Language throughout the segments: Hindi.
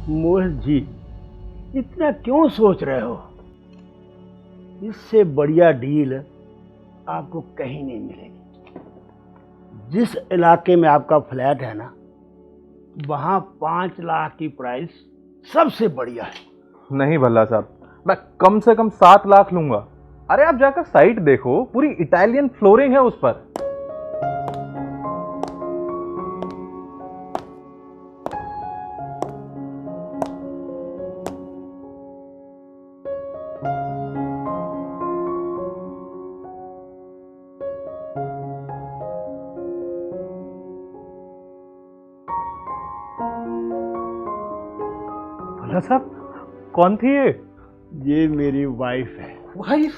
मोहित जी, इतना क्यों सोच रहे हो? इससे बढ़िया डील आपको कहीं नहीं मिलेगी। जिस इलाके में आपका फ्लैट है ना, वहाँ 5 लाख की प्राइस सबसे बढ़िया है। नहीं भल्ला साहब, मैं कम से कम 7 लाख लूंगा। अरे आप जाकर साइट देखो, पूरी इटालियन फ्लोरिंग है उस पर। भल्ला साहब, कौन थी ये? ये मेरी वाइफ है। वाइफ?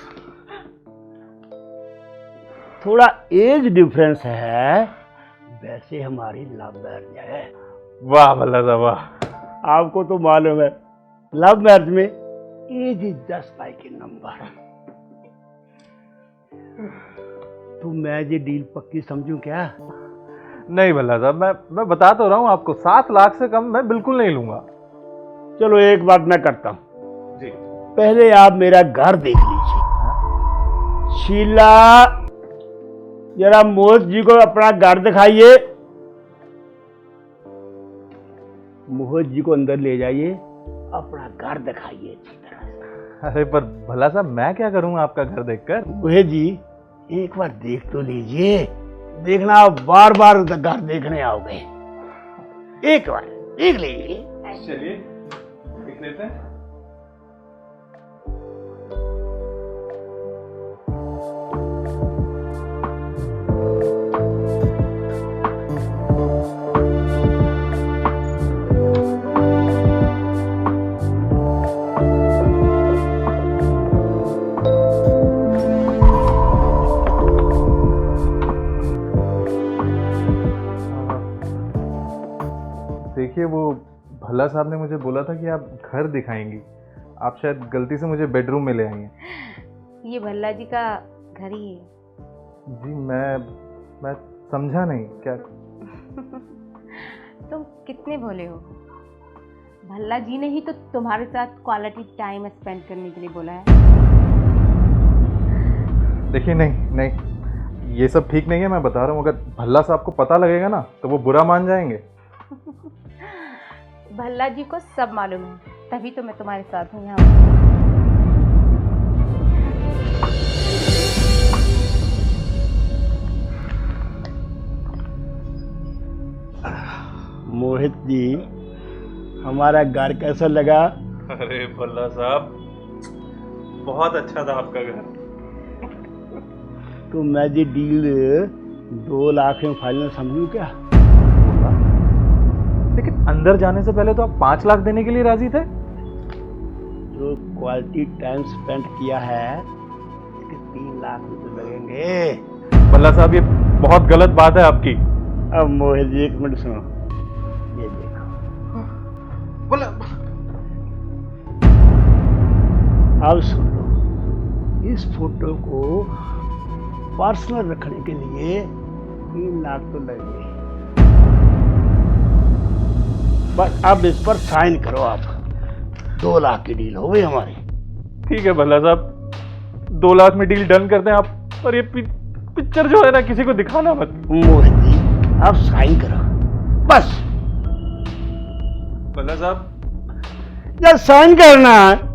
थोड़ा एज डिफरेंस है, वैसे हमारी लव मैरिज है। वाह भल्ला साहब वाह। आपको तो मालूम है, लव मैरिज में age is just like a number. तो मैं ये डील पक्की समझूं क्या? नहीं भल्ला साहब, मैं बता तो रहा हूं आपको, 7 लाख से कम मैं बिल्कुल नहीं लूंगा। चलो एक बात मैं करता हूं जी। पहले आप मेरा घर देख लीजिए। शीला, जरा मोहित जी को अपना घर दिखाइए। मोहित जी को अंदर ले जाइए, अपना घर दिखाइए अच्छी तरह से। अरे पर भला साहब, मैं क्या करूंगा आपका घर देखकर? मोहित जी, एक बार देख तो लीजिए। देखना आप बार बार घर देखने आओगे। एक बार देख लीजिए। चलिए देख लेते हैं। देखिए, वो भल्ला साहब ने मुझे बोला था कि आप घर दिखाएंगी। आप शायद गलती से मुझे बेडरूम में ले आई हैं। ये भल्ला जी का घर ही है। जी मैं समझा नहीं क्या। तुम कितने भोले हो। भल्ला जी ने ही तो तुम्हारे साथ क्वालिटी टाइम स्पेंड करने के लिए बोला है। देखिए नहीं, ये सब ठीक नहीं है। मैं बता रहा हूँ, अगर भल्ला साहब को पता लगेगा ना तो वो बुरा मान जाएंगे। भल्ला जी को सब मालूम है, तभी तो मैं तुम्हारे साथ हूँ यहाँ। मोहित जी, हमारा घर कैसा लगा? अरे भल्ला साहब, बहुत अच्छा था आपका घर। तो मैं ये डील 2 लाख में फाइनल समझूं क्या? लेकिन अंदर जाने से पहले तो आप 5 लाख देने के लिए राजी थे। जो क्वालिटी टाइम स्पेंड किया है, इसके 3 लाख रुपए लगेंगे। भल्ला साहब, ये बहुत गलत बात है आपकी। अब मोहित जी, एक मिनट सुनो। ये देखो। अब सुनो, इस फोटो को पर्सनल रखने के लिए 3 लाख तो लगेंगे। बस अब इस पर साइन करो आप। 2 लाख की डील हो गई हमारी। ठीक है भल्ला साहब, 2 लाख में डील डन करते हैं आप। और ये पिक्चर जो है ना, किसी को दिखाना मत। मोहित जी, आप साइन करो बस। भल्ला साहब, जब साइन करना है।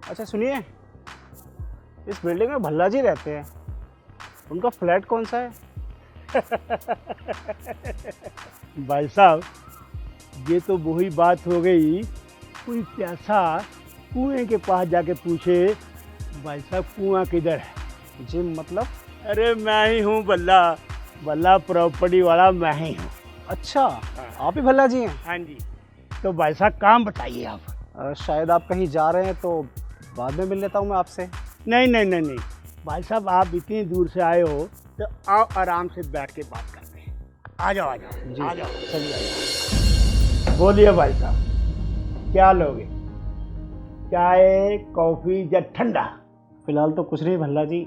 अच्छा सुनिए, इस बिल्डिंग में भल्ला जी रहते हैं, उनका फ्लैट कौन सा है? भाई साहब, ये तो वही बात हो गई। कोई प्यासा कुएं के पास जाके पूछे, भाई साहब कुआं किधर है? जी मतलब? अरे मैं ही हूँ बल्ला। बल्ला प्रॉपर्टी वाला मैं ही हूँ। अच्छा, आप ही भल्ला जी हैं? हाँ जी। तो भाई साहब काम बताइए आप। शायद आप कहीं जा रहे हैं तो बाद में मिल लेता हूँ मैं आपसे। नहीं नहीं नहीं नहीं भाई साहब, आप इतनी दूर से आए हो तो आओ आराम से बैठ के बात करते हैं। आ जाओ आ जाओ जी आ जाओ। चलिए आइए। बोलिए भाई साहब, क्या लोगे? चाय, कॉफ़ी या ठंडा? फिलहाल तो कुछ नहीं भल्ला जी,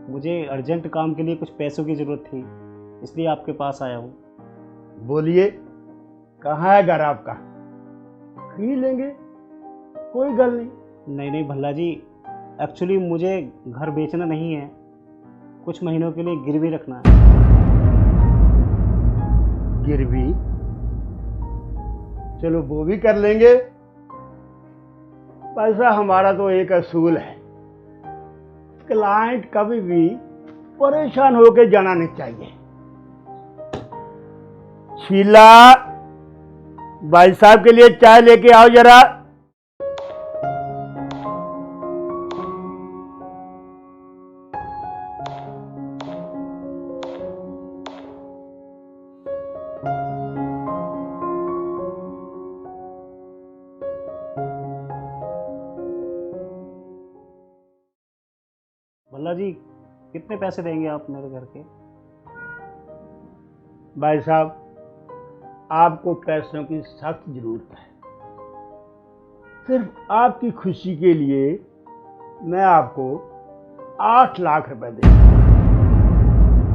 मुझे अर्जेंट काम के लिए कुछ पैसों की ज़रूरत थी, इसलिए आपके पास आया हूँ। बोलिए, कहाँ है घर आपका? खरीद लेंगे, कोई गल नहीं। नहीं नहीं भल्ला जी, एक्चुअली मुझे घर बेचना नहीं है, कुछ महीनों के लिए गिरवी रखना है। गिरवी? चलो वो भी कर लेंगे। पैसा हमारा तो एक असूल है, क्लाइंट कभी भी परेशान होकर जाना नहीं चाहिए। शीला, भाई साहब के लिए चाय लेके आओ जरा। भल्ला जी, कितने पैसे देंगे आप मेरे घर के? भाई साहब, आपको पैसों की सख्त जरूरत है। सिर्फ आपकी खुशी के लिए मैं आपको 8 लाख रुपए दूंगा।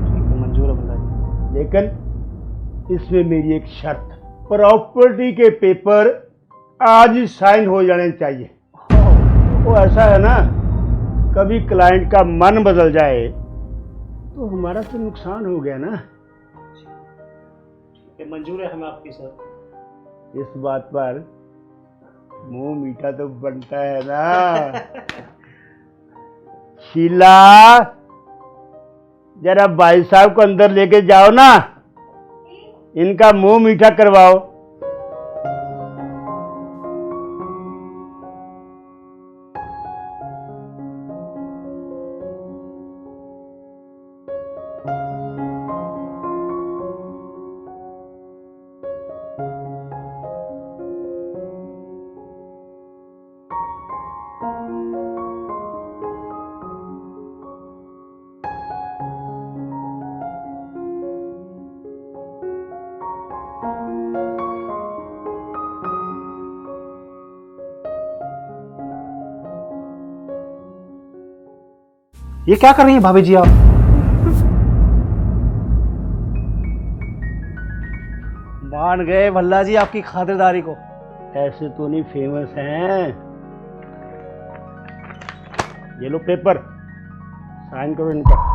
ठीक है, मंजूर है भल्ला जी। लेकिन इसमें मेरी एक शर्त है, प्रॉपर्टी के पेपर आज ही साइन हो जाने चाहिए। वो ऐसा है ना, कभी क्लाइंट का मन बदल जाए तो हमारा तो नुकसान हो गया ना। ये मंजूर है हमें आपकी सर। इस बात पर मुंह मीठा तो बनता है ना। शीला, जरा भाई साहब को अंदर लेके जाओ ना, इनका मुंह मीठा करवाओ। ये क्या कर रही हैं भाभी जी आप? मान गए भल्ला जी आपकी खातिरदारी को। ऐसे तो नहीं फेमस हैं। ये लो पेपर, साइन करो इन पर।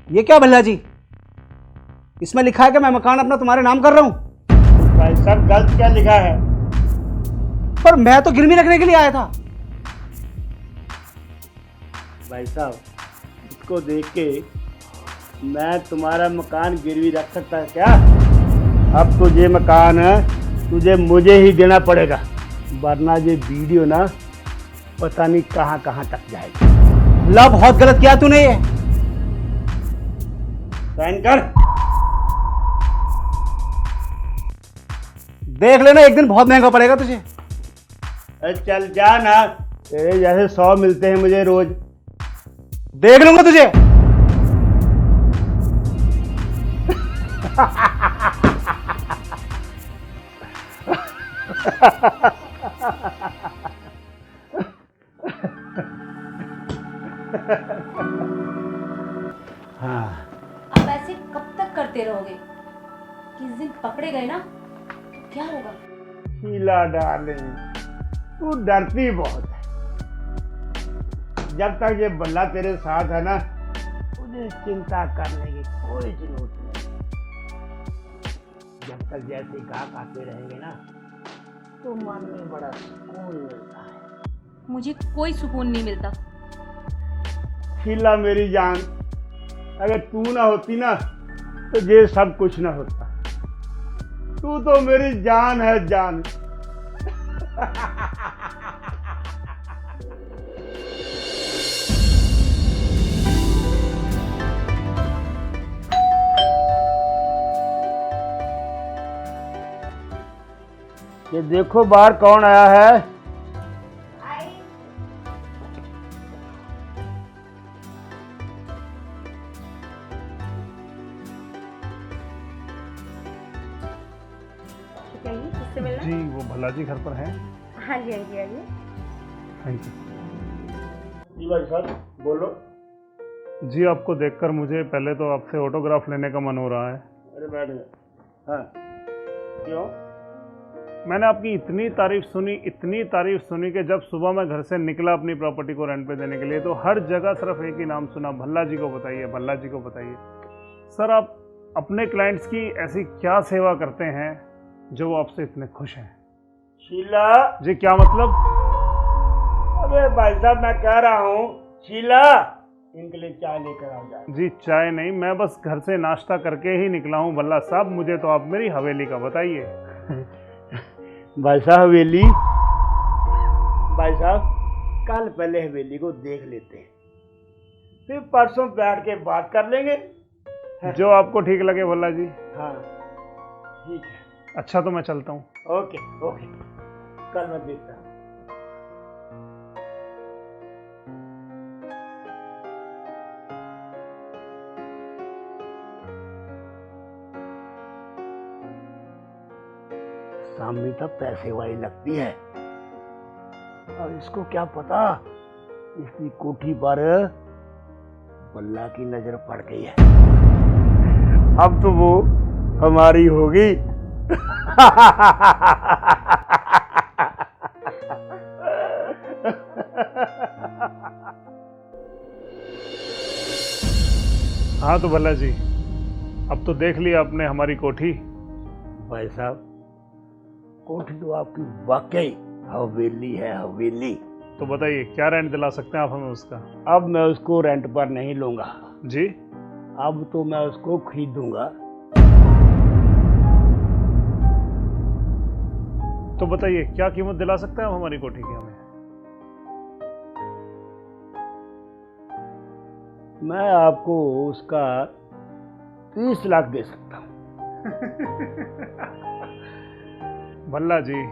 ये क्या भल्ला जी, इसमें लिखा है कि मैं मकान अपना तुम्हारे नाम कर रहा हूं। भाई साहब, गलत क्या लिखा है? पर मैं तो गिरवी रखने के लिए आया था। भाई साहब, इसको देख के मैं तुम्हारा मकान गिरवी रख सकता है क्या? अब तो ये मकान तुझे मुझे ही देना पड़ेगा, वरना ये वीडियो ना पता नहीं कहां कहां तक जाएगी। ला, बहुत गलत किया तूने ये। साइन कर। देख लेना, एक दिन बहुत महंगा पड़ेगा तुझे। अरे चल जा ना, तेरे जैसे 100 मिलते हैं मुझे रोज। देख लूंगा तुझे। हाँ, अब ऐसे कब तक करते रहोगे? किस दिन पकड़े गए ना तो क्या होगा? शीला डार्लिंग, तू डरती बहुत है। जब तक ये बल्ला तेरे साथ है ना, मुझे चिंता करने की कोई जरूरत नहीं। जब तक जैसे गाहक आते रहेंगे ना, तो मन में बड़ा सुकून मिलता है। मुझे कोई सुकून नहीं मिलता। शीला मेरी जान, अगर तू ना होती ना तो ये सब कुछ ना होता। तू तो मेरी जान है, जान। ये देखो बाहर कौन आया है। किससे मिलना? जी वो भल्ला जी घर पर हैं। हाँ जी आइए। Thank you. जी भाई साहब बोलो। जी आपको देखकर मुझे पहले तो आपसे ऑटोग्राफ लेने का मन हो रहा है। अरे बैठ गए। हाँ क्यों? मैंने आपकी इतनी तारीफ सुनी कि जब सुबह मैं घर से निकला अपनी प्रॉपर्टी को रेंट पे देने के लिए तो हर जगह सिर्फ एक ही नाम सुना, भल्ला जी को बताइए, भल्ला जी को बताइए। सर आप अपने क्लाइंट्स की ऐसी क्या सेवा करते हैं जो वो आपसे इतने खुश हैं? शीला। जी क्या मतलब? अबे भाई साहब मैं कह रहा हूँ शीला, इनके लिए चाय लेकर आओ जाए। जी चाय नहीं, मैं बस घर से नाश्ता करके ही निकला हूँ। भल्ला साहब मुझे तो आप मेरी हवेली का बताइए। भाई साहब हवेली, भाई साहब कल पहले हवेली को देख लेते हैं, फिर परसों बैठ के बात कर लेंगे। जो आपको ठीक लगे भल्ला जी। हाँ ठीक है। अच्छा तो मैं चलता हूँ। ओके ओके, कल मैं देखता हूँ। सामने तो पैसे वाली लगती है और इसको क्या पता इसकी कोठी पर भल्ला की नजर पड़ गई है। अब तो वो हमारी होगी। हाँ तो भल्ला जी अब तो देख लिया आपने हमारी कोठी। भाई साहब कोठी तो आपकी वाकई हवेली है, हवेली। तो बताइए क्या रेंट दिला सकते हैं आप हमें उसका? अब मैं उसको रेंट पर नहीं लूंगा जी। अब तो मैं उसको खरीदूंगा। तो बताइए क्या कीमत दिला सकते हैं आप हमारी कोठी की हमें? मैं आपको उसका 30 लाख दे सकता हूँ। भल्ला जी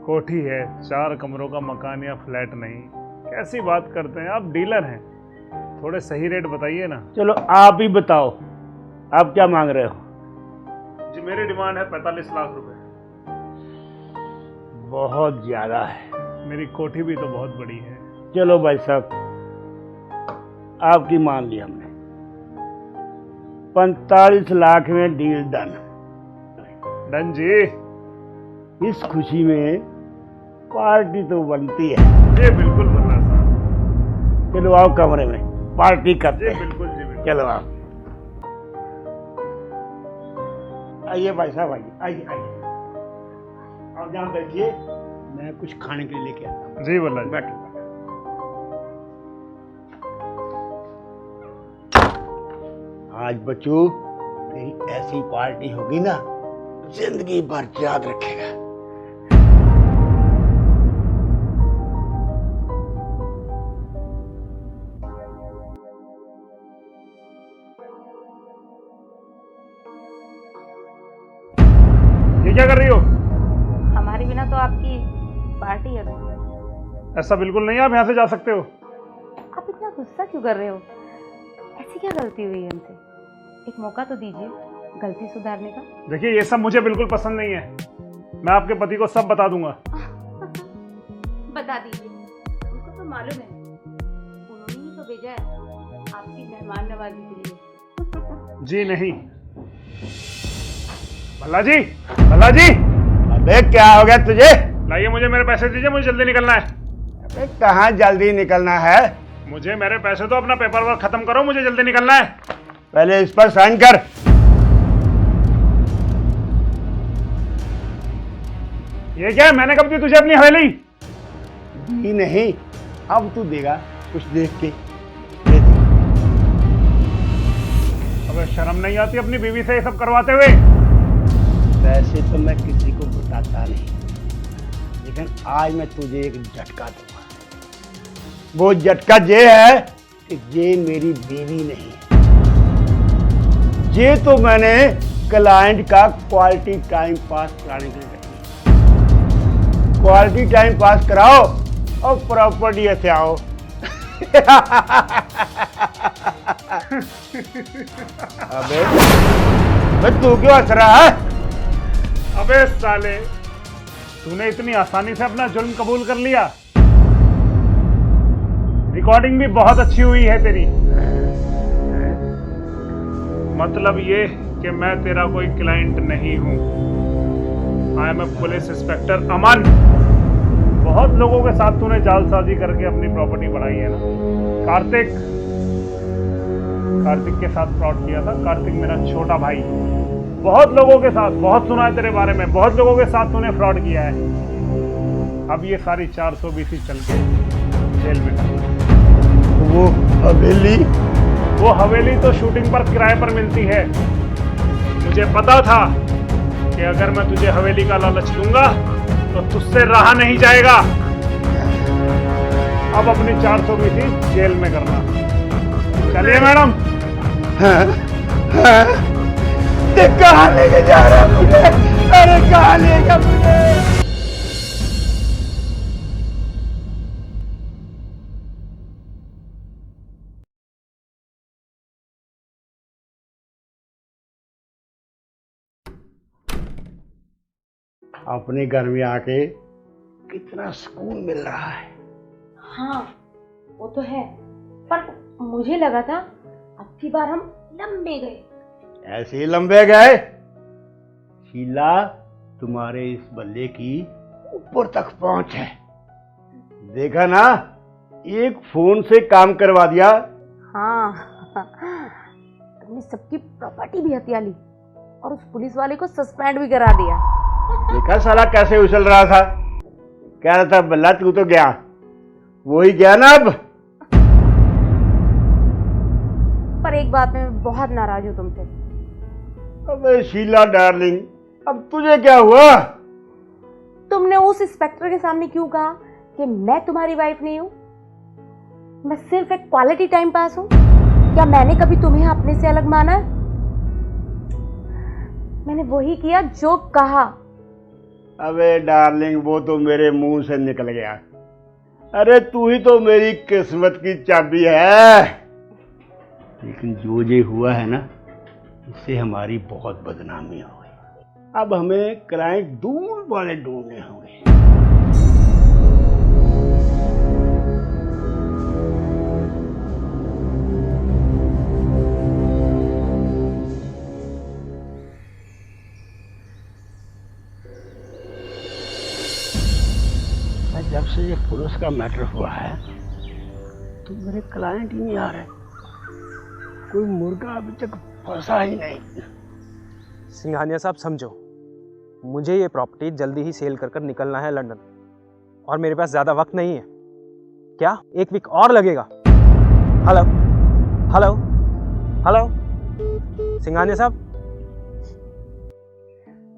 कोठी है, 4 कमरों का मकान या फ्लैट नहीं, कैसी बात करते हैं आप? डीलर हैं, थोड़े सही रेट बताइए ना। चलो आप ही बताओ, आप क्या मांग रहे हो? जी मेरी डिमांड है 45 लाख रुपए। बहुत ज्यादा है। मेरी कोठी भी तो बहुत बड़ी है। चलो भाई साहब आपकी मान ली हमने, 45 लाख में डील डन। डन जी। इस खुशी में पार्टी तो बनती है। जी बिल्कुल भल्ला साहब। चलो आओ कमरे में पार्टी करते जी हैं। बिल्कुल जी बिल्कुल। चलो आप आइए भाई साहब, आइए आइए आइए। आप जहाँ बैठिए, मैं कुछ खाने के लिए लेके आता हूँ। जी भल्ला जी। बैठो। आज बच्चों मेरी ऐसी पार्टी होगी ना, जिंदगी भर याद रखेगा। ये क्या कर रही हो? हमारे बिना तो आपकी पार्टी है। ऐसा बिल्कुल नहीं, आप यहाँ से जा सकते हो। आप इतना गुस्सा क्यों कर रहे हो? ऐसी क्या गलती हुई है हमसे? एक मौका तो दीजिए गलती सुधारने का। देखिए ये सब मुझे बिल्कुल पसंद नहीं है, मैं आपके पति को सब बता दूंगा। बता दीजिए, उनको तो मालूम है, उन्होंने ही तो भेजा है आपकी मेहमान नवाजी के लिए। जी नहीं। भल्ला जी, भल्ला जी। अबे क्या हो गया तुझे? लाइए मुझे मेरे पैसे दीजिए, मुझे जल्दी निकलना है। अबे कहाँ जल्दी निकलना है? मुझे मेरे पैसे दो, अपना पेपर वर्क खत्म करो, मुझे जल्दी निकलना है। पहले इस पर साइन कर। ये क्या है? मैंने कब दी तुझे अपनी हवेली? दी नहीं, अब तू देगा कुछ देख के। दे दे। अबे शर्म नहीं आती अपनी बीवी से ये सब करवाते हुए? वैसे तो मैं किसी को बताता नहीं, लेकिन आज मैं तुझे एक झटका दूंगा। वो झटका ये है कि ये मेरी बीवी नहीं है, ये तो मैंने क्लाइंट का क्वालिटी टाइम पास कराने के लिए रखी है। क्वालिटी टाइम पास कराओ और प्रॉपर्टी से आओ। अबे तू क्यों हंस रहा है? अबे साले, तूने इतनी आसानी से अपना जुल्म कबूल कर लिया? रिकॉर्डिंग भी बहुत अच्छी हुई है तेरी। मतलब ये कि मैं तेरा कोई क्लाइंट नहीं हूं। I am a police inspector Aman. बहुत लोगों के साथ तूने जालसाजी करके अपनी प्रॉपर्टी बढ़ाई है ना। कार्तिक के साथ फ्रॉड किया था। कार्तिक मेरा छोटा भाई। बहुत लोगों के साथ, बहुत सुना है तेरे बारे में, बहुत लोगों के साथ तूने फ्रॉड किया है। अब ये सारी 420 चल के जेल में। वो हवेली तो शूटिंग पर किराए पर मिलती है। मुझे पता था कि अगर मैं तुझे हवेली का लालच दूंगा तो तुझसे रहा नहीं जाएगा। अब अपनी 420 जेल में करना। चलिए मैडम। कहाँ लेके जा रहा है मुझे? अरे कहाँ लेगा मुझे? अपने घर में आके कितना सुकून मिल रहा है। हाँ वो तो है, पर मुझे लगा था अब की बार हम लंबे गए। ऐसे ही लंबे गए। शीला, तुम्हारे इस बल्ले की ऊपर तक पहुंच है। देखा ना, एक फोन से काम करवा दिया। हाँ तुमने सबकी प्रॉपर्टी भी हथिया ली और उस पुलिस वाले को सस्पेंड भी करा दिया। देखा साला कैसे उछल रहा था। कह रहा था बल्ला तू तो गया, वही गया ना। अब पर एक बात में मैं बहुत नाराज हूँ तुमसे। अबे शीला डार्लिंग, अब तुझे क्या हुआ? तुमने उस इंस्पेक्टर के सामने क्यों कहा कि मैं तुम्हारी वाइफ नहीं हूं? मैं सिर्फ एक क्वालिटी टाइम पास हूं। क्या मैंने कभी तुम्हें अपने से अलग माना? मैंने वही किया जो कहा। अबे डार्लिंग, वो तो मेरे मुंह से निकल गया। अरे तू ही तो मेरी किस्मत की चाबी है। लेकिन जो ये हुआ है ना, इससे हमारी बहुत बदनामी हो गई। अब हमें क्लाइंट दूर वाले ढूंढने होंगे। जब से ये पुलिस का मैटर हुआ है तो मेरे क्लाइंट ही नहीं आ रहे। कोई मुर्गा अभी तक फंसा ही नहीं। सिंघानिया साहब समझो, मुझे ये प्रॉपर्टी जल्दी ही सेल कर निकलना है लंदन, और मेरे पास ज़्यादा वक्त नहीं है। क्या 1 वीक और लगेगा? हेलो हेलो हेलो सिंघानिया साहब।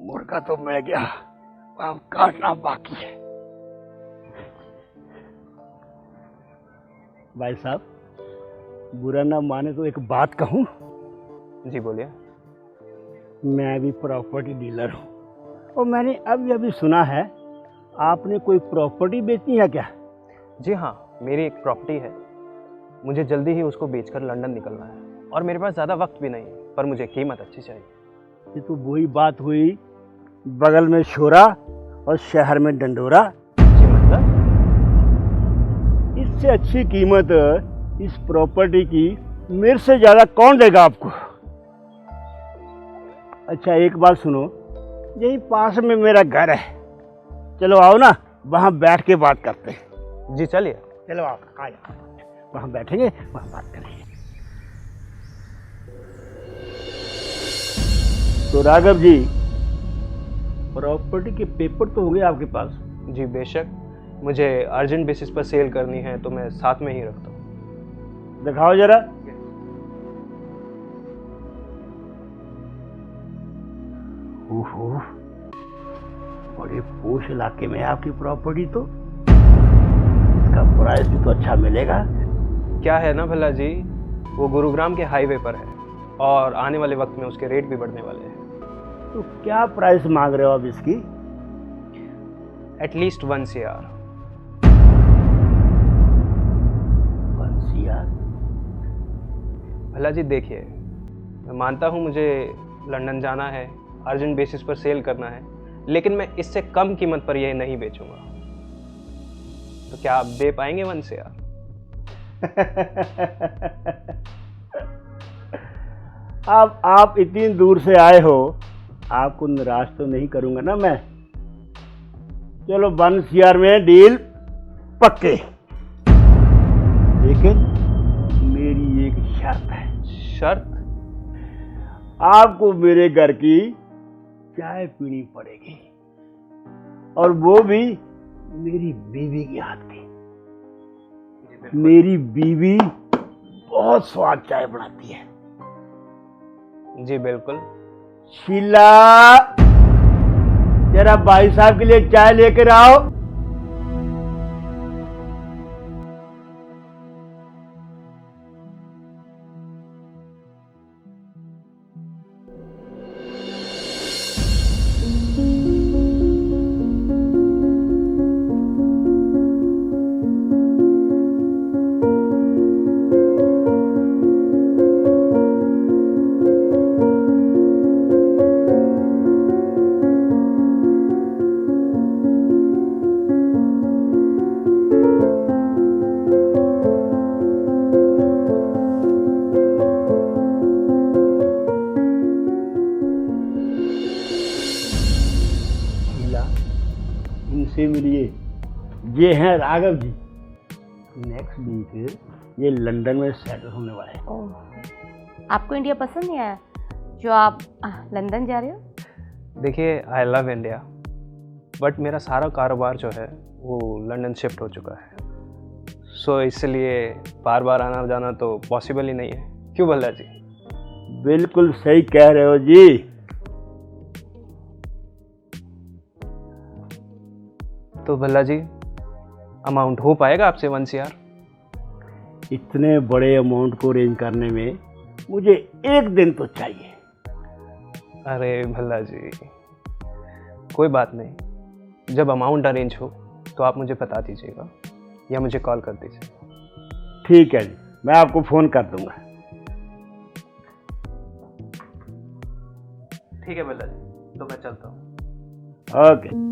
मुर्गा तो मिल गया, अब काटना बाकी है। भाई साहब, बुरा ना माने तो एक बात कहूं? जी बोलिए। मैं भी प्रॉपर्टी डीलर हूं और मैंने अभी सुना है आपने कोई प्रॉपर्टी बेचनी है क्या? जी हाँ, मेरी एक प्रॉपर्टी है। मुझे जल्दी ही उसको बेचकर लंदन निकलना है और मेरे पास ज़्यादा वक्त भी नहीं है, पर मुझे कीमत अच्छी चाहिए। ये तो वही बात हुई, बगल में शोरा और शहर में डंडोरा। जी मतलब? इससे अच्छी कीमत इस प्रॉपर्टी की मेरे से ज़्यादा कौन देगा आपको? अच्छा एक बात सुनो, यही पास में मेरा घर है, चलो आओ ना, वहाँ बैठ के बात करते हैं। जी चलिए। चलो आओ, आ जाओ, वहाँ बैठेंगे, वहाँ बात करेंगे। तो राघव जी, प्रॉपर्टी के पेपर तो होंगे आपके पास? जी बेशक, मुझे अर्जेंट बेसिस पर सेल करनी है तो मैं साथ में ही रखता हूँ। दिखाओ जरा। ओहो, बड़े पोश इलाके में आपकी प्रॉपर्टी, तो इसका प्राइस भी तो अच्छा मिलेगा। क्या है ना भल्ला जी, वो गुरुग्राम के हाईवे पर है और आने वाले वक्त में उसके रेट भी बढ़ने वाले हैं। तो क्या प्राइस मांग रहे हो आप इसकी? At least 1 CR। यार भला जी देखिए, मैं मानता हूँ मुझे लंदन जाना है, अर्जेंट बेसिस पर सेल करना है, लेकिन मैं इससे कम कीमत पर यह नहीं बेचूंगा। तो क्या आप दे पाएंगे 1 CR? अब आप इतनी दूर से आए हो, आपको निराश तो नहीं करूंगा ना मैं। चलो 1 CR में डील पक्के, लेकिन मेरी एक शर्त है। शर्त? आपको मेरे घर की चाय पीनी पड़ेगी, और वो भी मेरी बीवी के हाथ की। मेरी बीवी बहुत स्वाद चाय बनाती है। जी बिल्कुल। शीला, जरा भाई साहब के लिए चाय लेकर आओ। इनसे मिलिए, ये हैं राघव जी। नेक्स्ट वीक ये लंदन में सेटल होने वाले हैं। ओह, आपको इंडिया पसंद नहीं आया जो आप लंदन जा रहे हो? देखिए, आई लव इंडिया, बट मेरा सारा कारोबार जो है वो लंदन शिफ्ट हो चुका है। सो इसलिए बार बार आना जाना तो पॉसिबल ही नहीं है। क्यों भल्ला जी? बिल्कुल सही कह रहे हो जी। तो भल्ला जी, अमाउंट हो पाएगा आपसे 1 CR? इतने बड़े अमाउंट को अरेंज करने में मुझे 1 दिन तो चाहिए। अरे भल्ला जी, कोई बात नहीं, जब अमाउंट अरेंज हो तो आप मुझे बता दीजिएगा या मुझे कॉल कर दीजिए। ठीक है जी, मैं आपको फ़ोन कर दूंगा। ठीक है भल्ला जी, तो मैं चलता हूँ। ओके।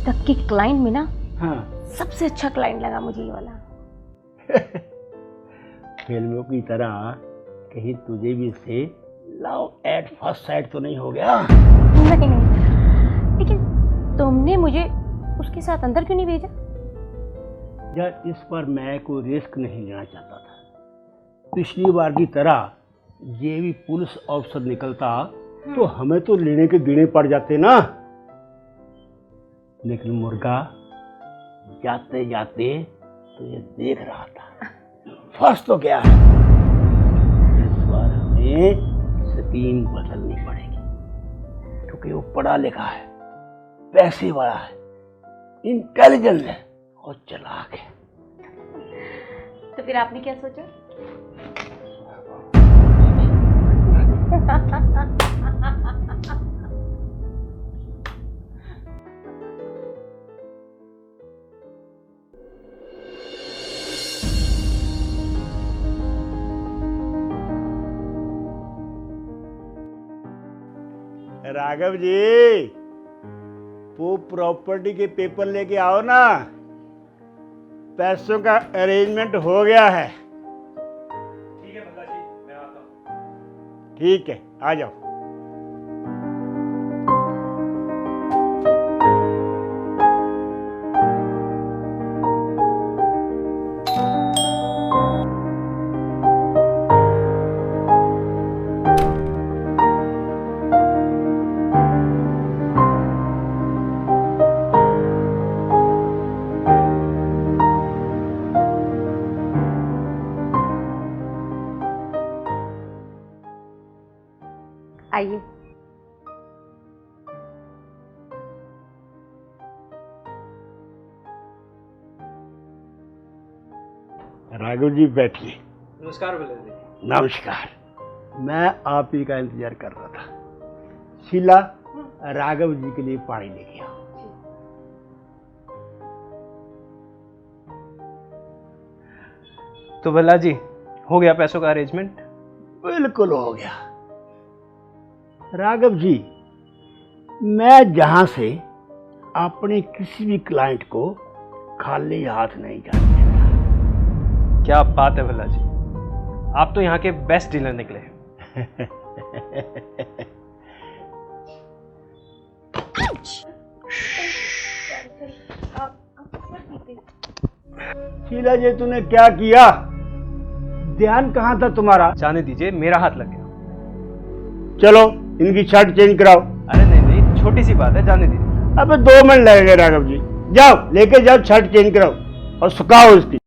तक के क्लाइंट में ना हाँ, सबसे अच्छा क्लाइंट लगा मुझे ये वाला। फिल्मों की तरह कहीं तुझे भी इससे लव एट फर्स्ट साइट तो नहीं हो गया? नहीं नहीं, लेकिन तुमने मुझे उसके साथ अंदर क्यों नहीं भेजा? यार, इस पर मैं कोई रिस्क नहीं लेना चाहता था। पिछली बार की तरह ये भी पुलिस ऑफिसर निकलता तो हमें तो लेने के गिने पड़ जाते ना। लेकिन मुर्गा जाते जाते तो ये देख रहा था, फंस तो गया है। इस बार हमें स्कीम बदलनी पड़ेगी, क्योंकि वो पढ़ा लिखा है, पैसे वाला है, इंटेलिजेंट है और चालाक है। तो फिर आपने क्या सोचा? राघव जी, वो प्रॉपर्टी के पेपर लेके आओ ना, पैसों का अरेंजमेंट हो गया है। ठीक है भल्ला जी, मैं आता हूँ। ठीक है, आ जाओ। आइए। राघव जी बैठिए। नमस्कार भल्ला जी। नमस्कार। मैं आप ही का इंतजार कर रहा था। शीला, राघव जी के लिए पानी लेके आओ। तो भल्ला जी, हो गया पैसों का अरेंजमेंट? बिल्कुल हो गया। राघव जी, मैं जहां से अपने किसी भी क्लाइंट को खाली हाथ नहीं जाने देता। क्या बात है भल्ला जी, आप तो यहाँ के बेस्ट डीलर निकले। शीला जी, तूने क्या किया? ध्यान कहाँ था तुम्हारा? जाने दीजिए, मेरा हाथ लग गया। चलो इनकी शर्ट चेंज कराओ। अरे नहीं नहीं, छोटी सी बात है, जाने दीजिए। अबे 2 मिनट लगेंगे राघव जी। जाओ लेके जाओ, शर्ट चेंज कराओ और सुखाओ इसकी।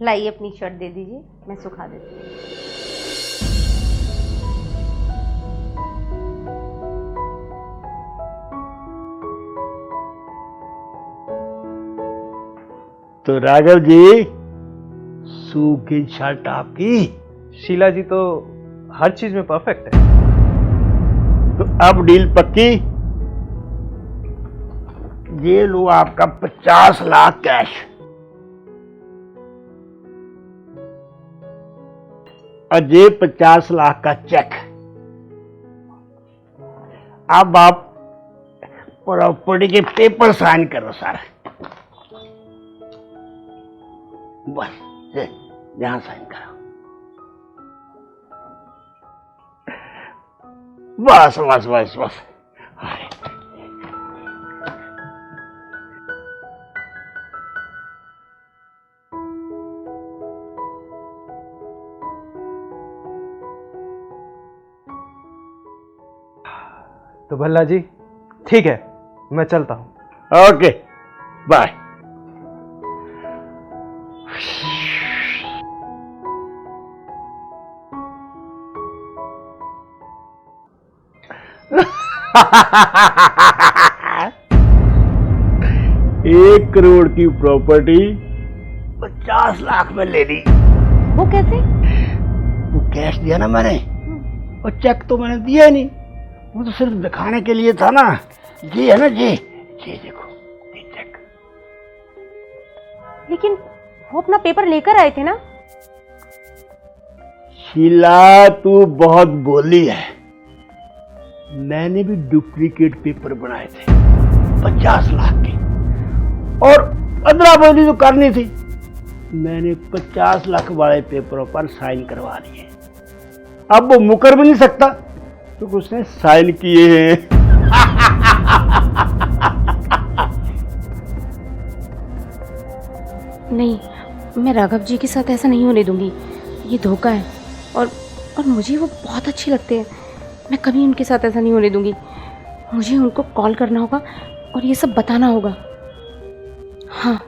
लाइए अपनी शर्ट दे दीजिए, मैं सुखा देती हूँ। तो राघव जी, सूखी शर्ट आपकी। शीला जी तो हर चीज में परफेक्ट है। तो अब डील पक्की। ये लो आपका 50 लाख कैश। और ये 50 लाख का चेक। अब आप प्रॉपर्टी के पेपर साइन करो सर। बस यहां साइन करो। बस बस बस बस। तो भल्ला जी, ठीक है, मैं चलता हूँ। Okay, bye. एक करोड़ की प्रॉपर्टी 50 लाख में ले ली। वो कैसे? वो कैश दिया ना मैंने, और चेक तो मैंने दिया ही नहीं। वो तो सिर्फ दिखाने के लिए था ना। ये है ना, ये देखो, ये चेक। लेकिन वो अपना पेपर लेकर आए थे ना। शीला, तू बहुत बोली है। मैंने भी डुप्लीकेट पेपर बनाए थे 50 लाख के, और 15 बोली तो करनी थी। मैंने 50 लाख वाले पेपरों पर साइन करवा लिए। अब वो मुकर भी नहीं सकता क्योंकि उसने साइन किए हैं। नहीं, मैं राघव जी के साथ ऐसा नहीं होने दूंगी। ये धोखा है, और मुझे वो बहुत अच्छे लगते हैं। मैं कभी उनके साथ ऐसा नहीं होने दूंगी। मुझे उनको कॉल करना होगा और ये सब बताना होगा। हाँ,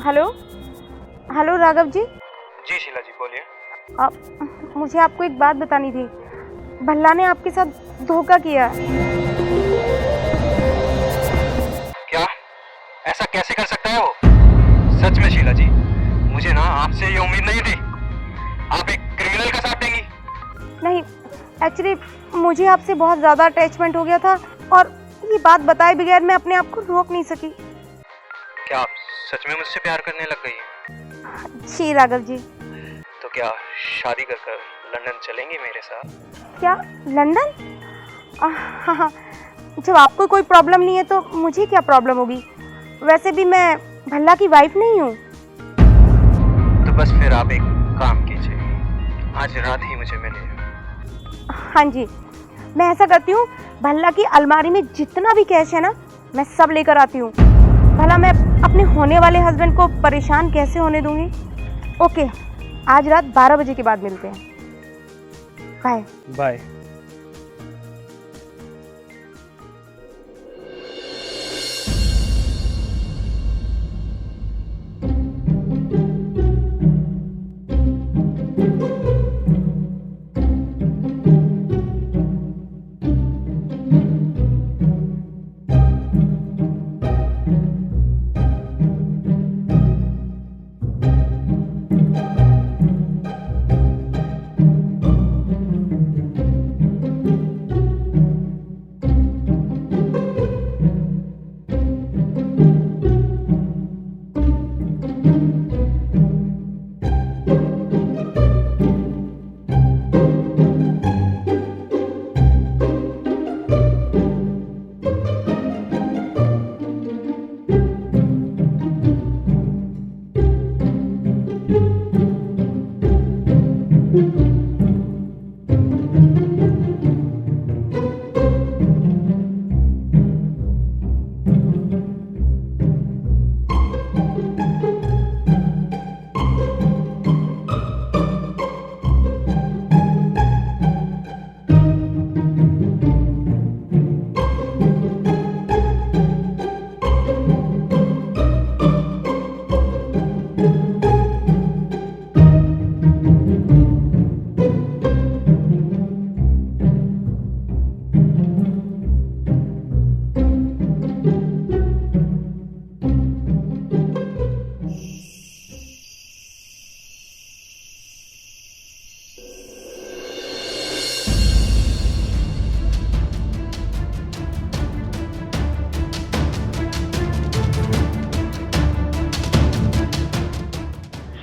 हेलो हेलो राघव जी। जी शीला जी, बोलिए। मुझे आपको एक बात बतानी थी। भल्ला ने आपके साथ धोखा किया। क्या? ऐसा कैसे कर सकता है वो? सच में शीला जी, मुझे ना आपसे ये उम्मीद नहीं थी। आप एक क्रिमिनल का साथ देंगी? नहीं, एक्चुअली मुझे आपसे बहुत ज़्यादा अटैचमेंट हो गया था, और ये बात बताए बगैर मैं अपने आप को रोक नहीं सकी। क्या आप सच में मुझसे प्यार करने लग गई हैं? जी राघव जी। तो क्या शादी कर लंदन चलेंगे मेरे साथ? क्या लंदन? हाँ, जब आपको कोई प्रॉब्लम नहीं है तो मुझे क्या प्रॉब्लम होगी। वैसे भी मैं भल्ला की वाइफ नहीं हूँ। तो बस फिर आप एक काम कीजिए, आज रात ही मुझे मिलिए। हाँ जी, मैं ऐसा करती हूँ, भल्ला की अलमारी में जितना भी कैश है ना, मैं सब लेकर आती हूँ। भला मैं अपने होने वाले हस्बैंड को परेशान कैसे होने दूंगी। ओके, आज रात 12 बजे के बाद मिलते हैं। Bye bye.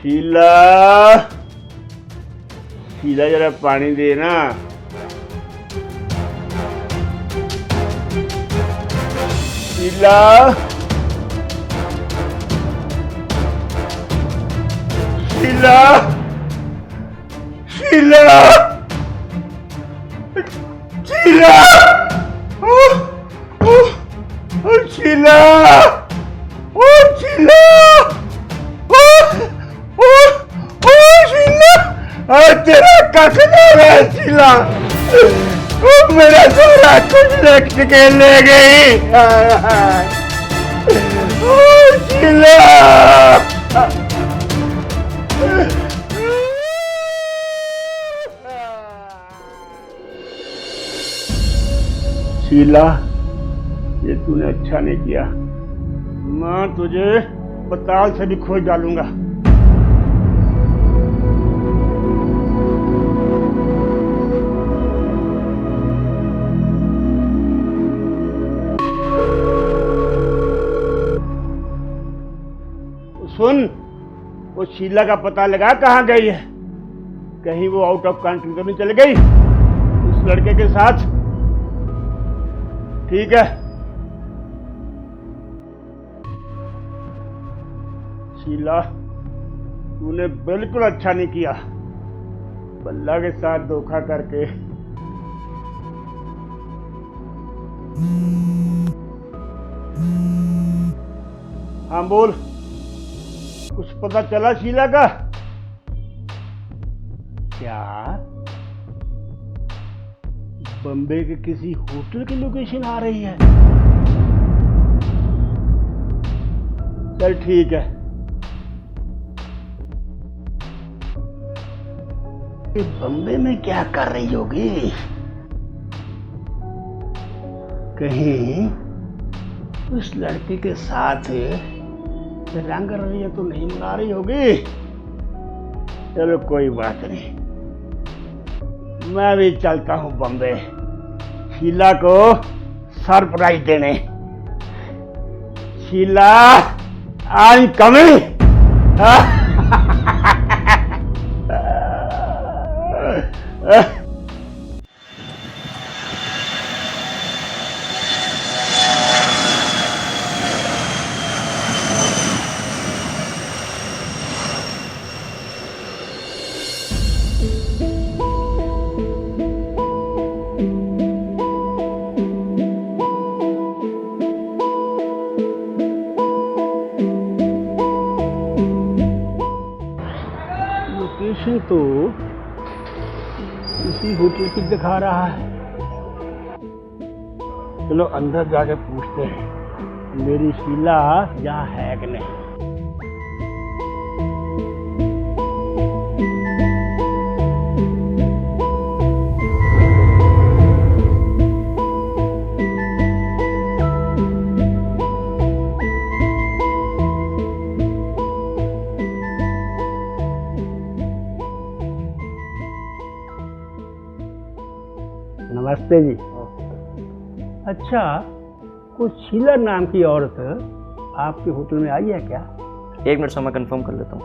शीला, शीला जरा पानी दे ना। शीला, शीला, शीला, शीला, शीला, शीला, तेरा कखना है शीला, मेरा सारा कुछ रख के ले गई। शीला, शीला, ये तूने अच्छा नहीं किया। मैं तुझे अस्पताल से भी खोज डालूंगा। सुन, वो शीला का पता लगा कहाँ गई है। कहीं वो आउट ऑफ कंट्री तो नहीं चली गई उस लड़के के साथ। ठीक है शीला, तूने बिल्कुल अच्छा नहीं किया बल्ला के साथ धोखा करके। हाँ बोल, कुछ पता चला शीला का? क्या बम्बे के किसी होटल की लोकेशन आ रही है? चल ठीक है। ये बम्बे में क्या कर रही होगी? कहीं उस लड़के के साथ रंग रही तो नहीं मना रही होगी। चलो कोई बात नहीं, मैं भी चलता हूँ बम्बे शीला को सरप्राइज देने। Sheela, I am coming. इसी होटल की दिखा रहा है। चलो अंदर जाके पूछते हैं मेरी शीला यहाँ है कि नहीं। नमस्ते जी। अच्छा, कुछ शीला नाम की औरत आपके होटल में आई है क्या? एक मिनट से मैं कंफर्म कर लेता हूँ।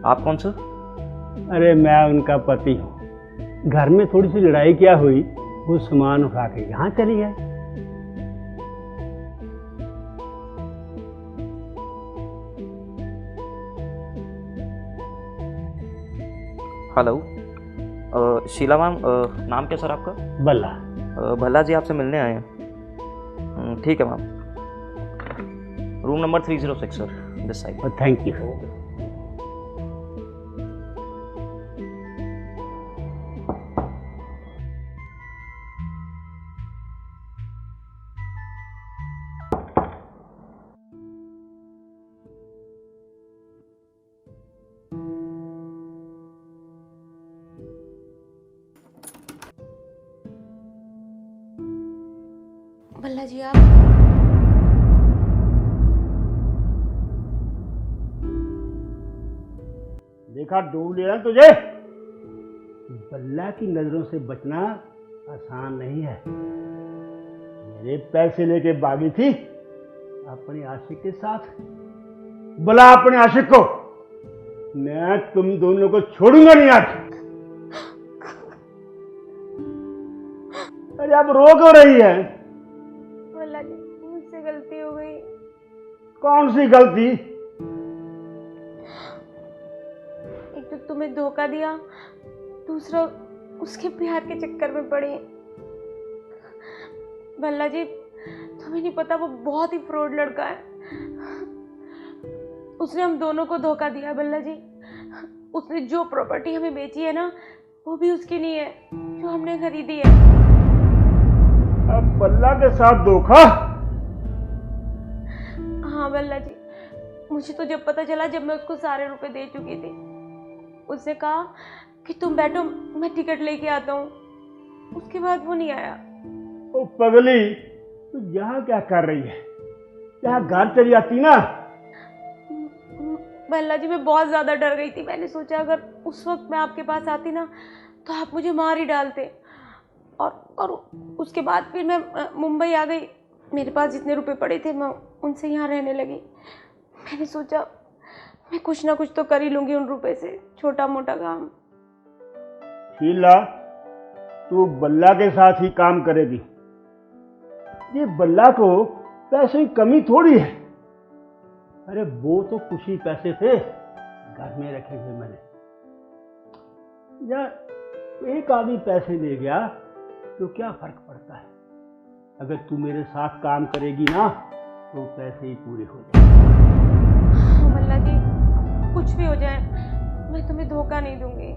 आप कौन सर? अरे मैं उनका पति हूँ। घर में थोड़ी सी लड़ाई क्या हुई, वो सामान उठा के यहाँ चली गए। हेलो शीला मैम, नाम क्या सर आपका? बल्ला। भल्ला जी आपसे मिलने आए हैं। ठीक है ma'am, room number 306 sir, this side. Thank you. Bhalla ji आप देखा, ढूंढ लिया तुझे। बल्ला की नजरों से बचना आसान नहीं है। मेरे पैसे लेके भागी थी अपने आशिक के साथ। बुला अपने आशिक को, मैं तुम दोनों को छोड़ूंगा नहीं आज। अरे अब रो क्यों रही है? भल्ला जी मुझसे गलती हो गई। कौन सी गलती? एक तो तुम्हें धोखा दिया, दूसरा उसके प्यार के चक्कर में पड़ी। भल्ला जी तुम्हें नहीं पता, वो बहुत ही फ्रॉड लड़का है। उसने हम दोनों को धोखा दिया भल्ला जी। उसने जो प्रॉपर्टी हमें बेची है ना, वो भी उसकी नहीं है, जो हमने खरीदी है। अब बल्ला के साथ धोखा? हाँ भल्ला जी, मुझे तो जब पता चला, जब मैं उसको सारे रुपए दे चुकी थी। उसने कहा कि तुम बैठो, मैं टिकट लेके आता हूँ। उसके बाद वो नहीं आया। ओ पगली, तू यहाँ क्या कर रही है? यहाँ घर चली आती ना। भल्ला जी मैं बहुत ज़्यादा डर गई थी। मैंने सोचा अगर उस वक्त मैं आपके पास आती ना, तो आप मुझे मार ही डालते। और उसके बाद फिर मैं मुंबई आ गई। मेरे पास जितने रुपए पड़े थे, मैं उनसे यहाँ रहने लगी। मैंने सोचा मैं कुछ ना कुछ तो कर ही लूँगी उन रुपए से, छोटा मोटा काम। शीला, तू बल्ला के साथ ही काम करेगी। ये बल्ला को पैसे की कमी थोड़ी है। अरे वो तो कुछ ही पैसे थे घर में रखे थे मैंने। या एक आदमी पैसे दे गया तो क्या फर्क पड़ता है? अगर तू मेरे साथ काम करेगी ना, तो पैसे ही पूरे हो जाएंगे। भल्ला जी कुछ भी हो जाए, मैं तुम्हें धोखा नहीं दूंगी।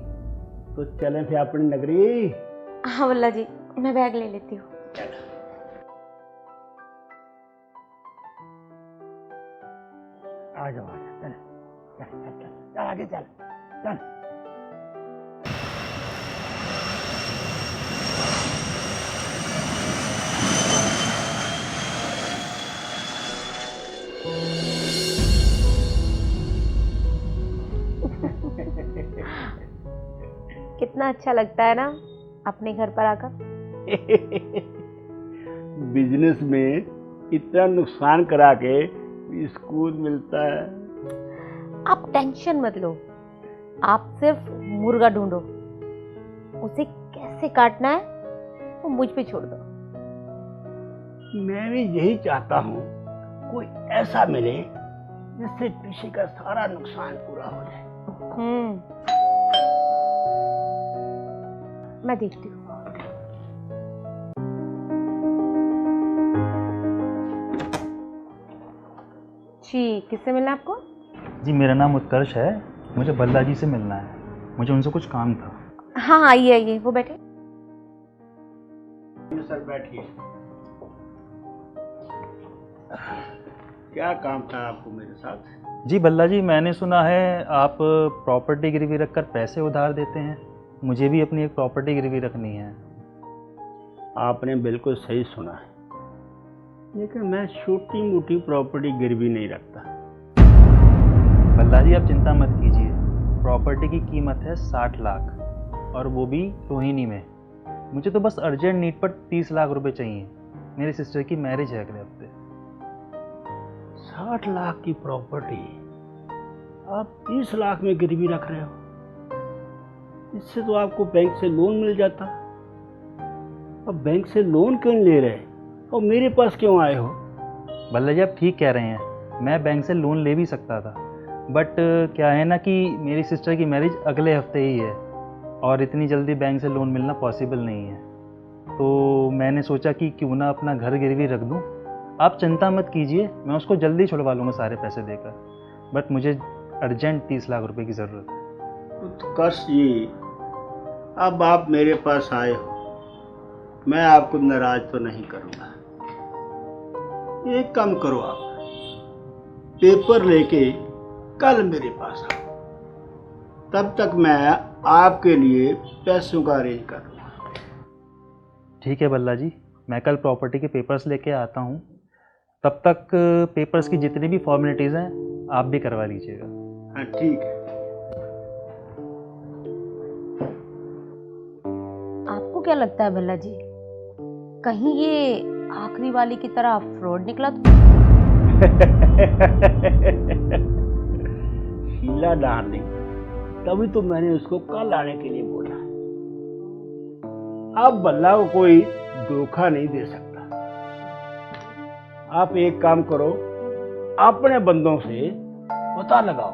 तो चलें फिर अपनी नगरी। हाँ भल्ला जी, मैं बैग ले लेती हूँ। आ जाओ, चल चल चल चल चल, आगे चल चल। कितना अच्छा लगता है ना अपने घर पर आकर। बिजनेस में इतना नुकसान करा के स्कूल मिलता है। आप टेंशन मत लो, आप सिर्फ मुर्गा ढूंढो, उसे कैसे काटना है वो मुझ पे छोड़ दो। मैं भी यही चाहता हूँ, कोई ऐसा मिले जिससे पीछे का सारा नुकसान पूरा हो जाए। मैं देखती हूँ। जी, किससे मिलना आपको? जी मेरा नाम उत्कर्ष है मुझे भल्ला जी से मिलना है, मुझे उनसे कुछ काम था। हाँ आइए आइए, वो बैठे। सर बैठिए। क्या काम था आपको मेरे साथ? जी भल्ला जी, मैंने सुना है आप प्रॉपर्टी गिरवी रखकर पैसे उधार देते हैं। मुझे भी अपनी एक प्रॉपर्टी गिरवी रखनी है। आपने बिल्कुल सही सुना है, लेकिन मैं छोटी मोटी प्रॉपर्टी गिरवी नहीं रखता। भल्ला जी आप चिंता मत कीजिए, प्रॉपर्टी की कीमत है 60 लाख और वो भी रोहिणी में। मुझे तो बस अर्जेंट नीड पर 30 लाख रुपए चाहिए। मेरी सिस्टर की मैरिज है अगले हफ्ते। 60 लाख की प्रॉपर्टी आप 30 लाख में गिरवी रख रहे हो? इससे तो आपको बैंक से लोन मिल जाता। अब बैंक से लोन क्यों ले रहे और मेरे पास क्यों आए हो? भल्ला जी आप ठीक कह रहे हैं, मैं बैंक से लोन ले भी सकता था, बट क्या है ना कि मेरी सिस्टर की मैरिज अगले हफ्ते ही है और इतनी जल्दी बैंक से लोन मिलना पॉसिबल नहीं है। तो मैंने सोचा कि क्यों ना अपना घर गिरवी रख दूं। आप चिंता मत कीजिए, मैं उसको जल्दी छुड़वा लूँगा सारे पैसे देकर, बट मुझे अर्जेंट 30 लाख रुपए की ज़रूरत है। उत्कर्ष जी, अब आप मेरे पास आए हो, मैं आपको नाराज तो नहीं करूँगा। एक काम करो, आप पेपर लेके कल मेरे पास आओ, तब तक मैं आपके लिए पैसों का अरेंज कर दूँगा। ठीक है भल्ला जी, मैं कल प्रॉपर्टी के पेपर्स लेके आता हूँ। तब तक पेपर्स की जितनी भी फॉर्मेलिटीज़ हैं आप भी करवा लीजिएगा। हाँ ठीक है। आपको क्या लगता है भल्ला जी, कहीं ये आखिरी वाली की तरह फ्रॉड निकला तो? शीला डार्लिंग, तभी तो मैंने उसको कल आने के लिए बोला। अब बल्ला को कोई धोखा नहीं दे सकता। आप एक काम करो, अपने बंदों से पता लगाओ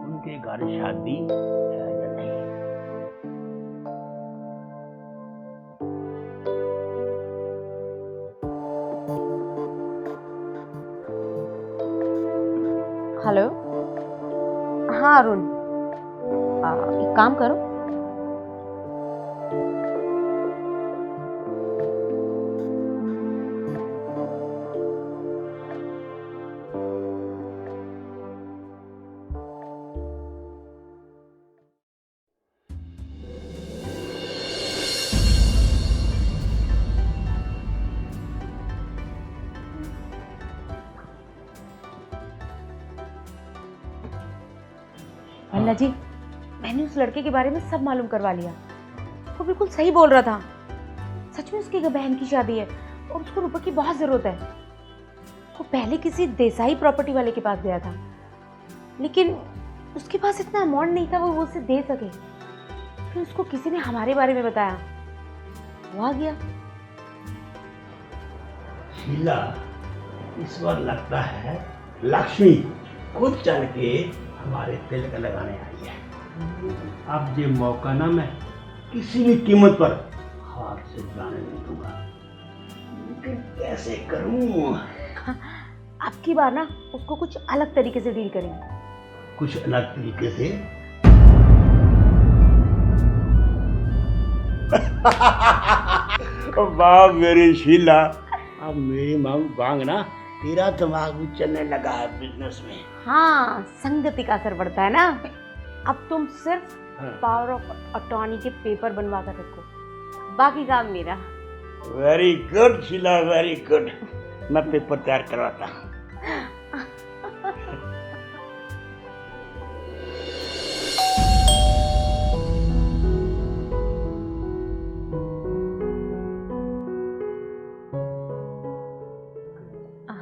उनके घर शादी है या नहीं। हेलो, हाँ अरुण, एक काम करो, भल्ला जी मैंने उस लड़के के बारे में सब मालूम करवा लिया। वो बिल्कुल सही बोल रहा था, सच में उसकी बहन की शादी है और उसको रुपए की बहुत जरूरत है। वो पहले किसी देसाई प्रॉपर्टी वाले के पास गया था, लेकिन उसके पास इतना अमाउंट नहीं था वो उसे दे सके। फिर उसको किसी ने हमारे बारे में बताया, वो आ गया। शीला, इस बार लगता है लक्ष्मी खुद चल के हमारे तिलक लगाने आई है। अब ये मौका ना मैं किसी भी कीमत पर हाथ से जाने नहीं दूंगा, लेकिन कैसे करूं? अब की बार ना उसको कुछ अलग तरीके से डील करेंगे। कुछ अलग तरीके से? वाह मेरी शीला, अब मेरी मांग ना तेरा दिमाग भी चलने लगा है बिजनेस में। हाँ, संगति का असर पड़ता है ना। अब तुम सिर्फ पावर ऑफ अटॉर्नी के पेपर बनवा कर रखो, बाकी काम मेरा। Very good Sheela, very good. मैं पेपर तैयार करवाता हूँ।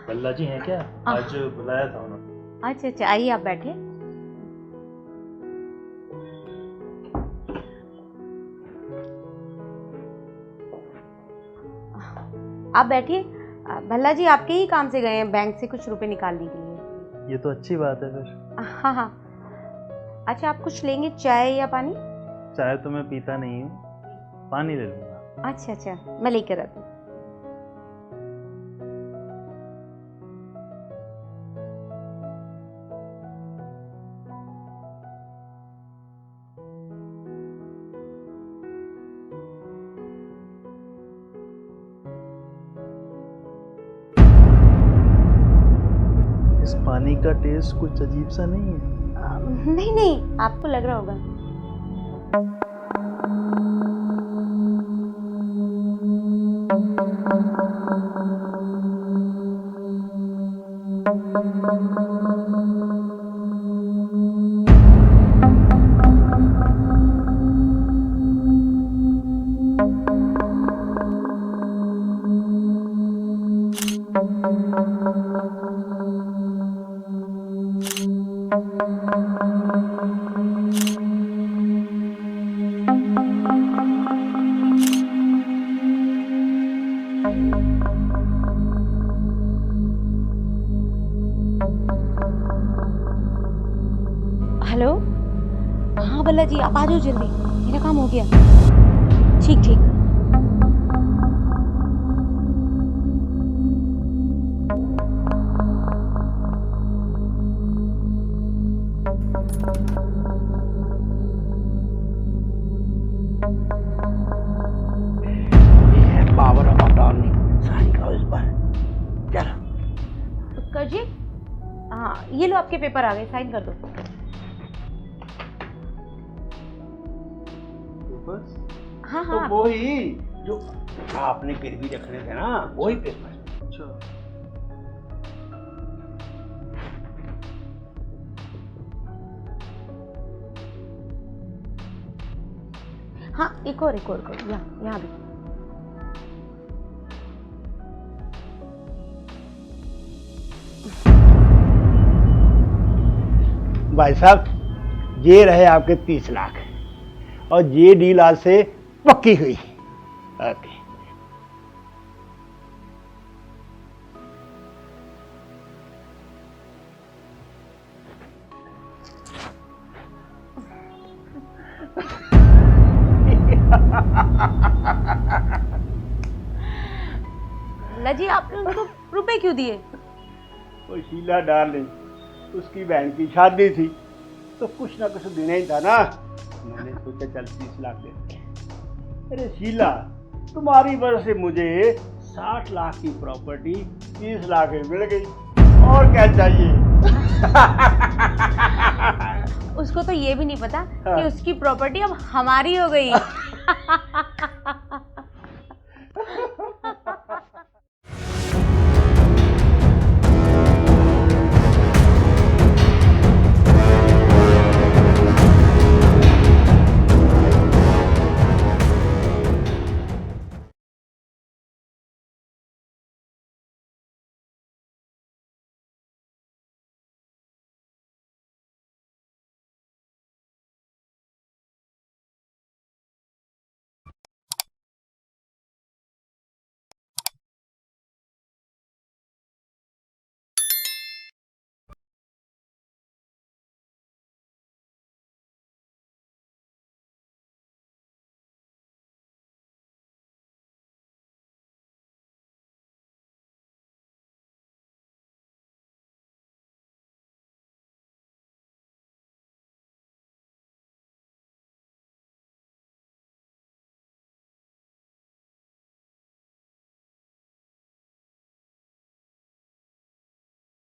भल्ला जी हैं क्या? आज बुलाया था उन्होंने। अच्छा अच्छा, आइए आप बैठे। आप बैठिए। भल्ला जी आपके ही काम से गए हैं बैंक से कुछ रुपए निकालने के लिए। ये तो अच्छी बात है फिर। हाँ हाँ। अच्छा, आप कुछ लेंगे, चाय या पानी? चाय तो मैं पीता नहीं हूँ, पानी ले लूँगा। अच्छा अच्छा, मैं लेकर आती हूँ। पानी का टेस्ट कुछ अजीब सा नहीं है? नहीं नहीं, आपको लग रहा होगा। हेलो, हाँ बल्ला जी, आप आ जाओ जल्दी, मेरा काम हो गया। ठीक ठीक। ये है पावर ऑफ अटॉर्नी, साइन करो इस पर। चलो उत्कर्ष जी, हाँ ये लो आपके पेपर आ गए, साइन कर दो। हाँ तो हाँ। वही जो आपने गिरवी रखने थे ना, वही पेपर। अच्छा। हाँ एक और यहाँ भी। भाई साहब, ये रहे आपके 30 लाख और ये डील आज से पक्की हुई। ओके। लजी, आपने उनको रुपए क्यों दिए? वो शीला डार्लिंग, उसकी बहन की शादी थी तो कुछ ना कुछ देना ही था ना। मैंने सोचा चल 30 लाख दे दे। अरे शीला, तुम्हारी वजह से मुझे 60 लाख की प्रॉपर्टी 30 लाख में मिल गई, और क्या चाहिए। उसको तो ये भी नहीं पता हाँ। कि उसकी प्रॉपर्टी अब हमारी हो गई।